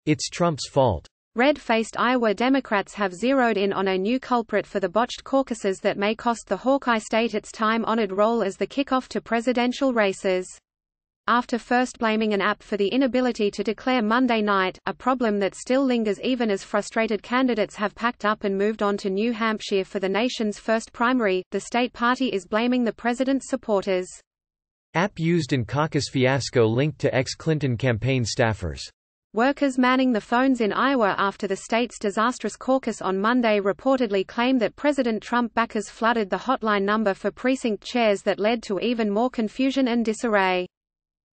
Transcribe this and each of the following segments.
It's Trump's fault. Red-faced Iowa Democrats have zeroed in on a new culprit for the botched caucuses that may cost the Hawkeye state its time-honored role as the kickoff to presidential races. After first blaming an app for the inability to declare Monday night, a problem that still lingers even as frustrated candidates have packed up and moved on to New Hampshire for the nation's first primary, the state party is blaming the president's supporters. App used in caucus fiasco linked to ex-Clinton campaign staffers. Workers manning the phones in Iowa after the state's disastrous caucus on Monday reportedly claimed that President Trump backers flooded the hotline number for precinct chairs that led to even more confusion and disarray.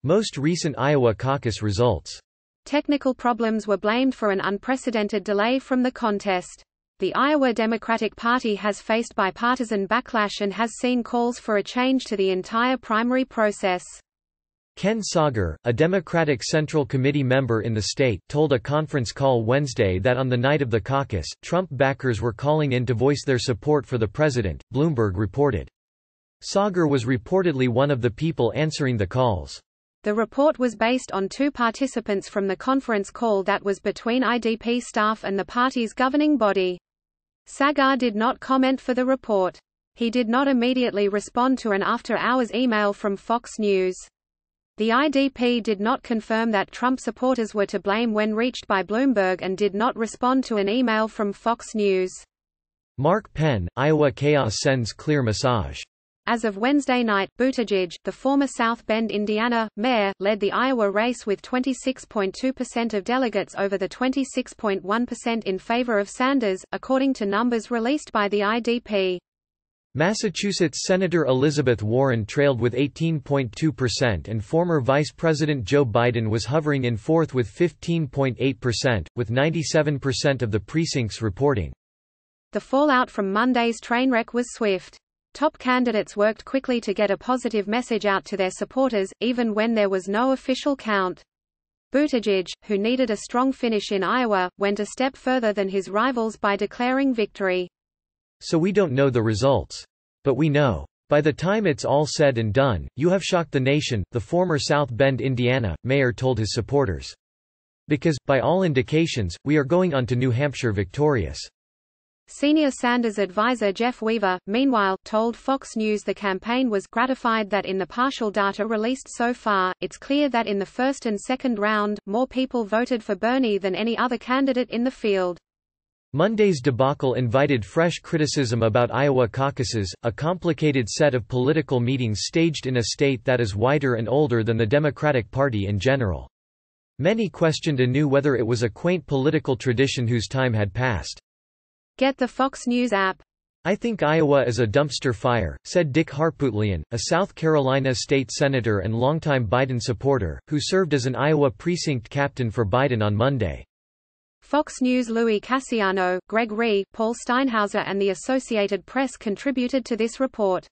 Most recent Iowa caucus results. Technical problems were blamed for an unprecedented delay from the contest. The Iowa Democratic Party has faced bipartisan backlash and has seen calls for a change to the entire primary process. Ken Sauger, a Democratic Central Committee member in the state, told a conference call Wednesday that on the night of the caucus, Trump backers were calling in to voice their support for the president, Bloomberg reported. Sauger was reportedly one of the people answering the calls. The report was based on 2 participants from the conference call that was between IDP staff and the party's governing body. Sauger did not comment for the report. He did not immediately respond to an after-hours email from Fox News. The IDP did not confirm that Trump supporters were to blame when reached by Bloomberg and did not respond to an email from Fox News. Mark Penn, Iowa chaos sends clear message. As of Wednesday night, Buttigieg, the former South Bend, Indiana, mayor, led the Iowa race with 26.2% of delegates over the 26.1% in favor of Sanders, according to numbers released by the IDP. Massachusetts Senator Elizabeth Warren trailed with 18.2% and former Vice President Joe Biden was hovering in fourth with 15.8%, with 97% of the precincts reporting. The fallout from Monday's train wreck was swift. Top candidates worked quickly to get a positive message out to their supporters, even when there was no official count. Buttigieg, who needed a strong finish in Iowa, went a step further than his rivals by declaring victory. So we don't know the results. But we know. By the time it's all said and done, you have shocked the nation, the former South Bend, Indiana, mayor told his supporters. Because, by all indications, we are going on to New Hampshire victorious. Senior Sanders advisor Jeff Weaver, meanwhile, told Fox News the campaign was gratified that in the partial data released so far, it's clear that in the first and second round, more people voted for Bernie than any other candidate in the field. Monday's debacle invited fresh criticism about Iowa caucuses, a complicated set of political meetings staged in a state that is wider and older than the Democratic Party in general. Many questioned anew whether it was a quaint political tradition whose time had passed. Get the Fox News app. I think Iowa is a dumpster fire, said Dick Harpootlian, a South Carolina state senator and longtime Biden supporter, who served as an Iowa precinct captain for Biden on Monday. Fox News' Louis Cassiano, Greg Ree, Paul Steinhauser and the Associated Press contributed to this report.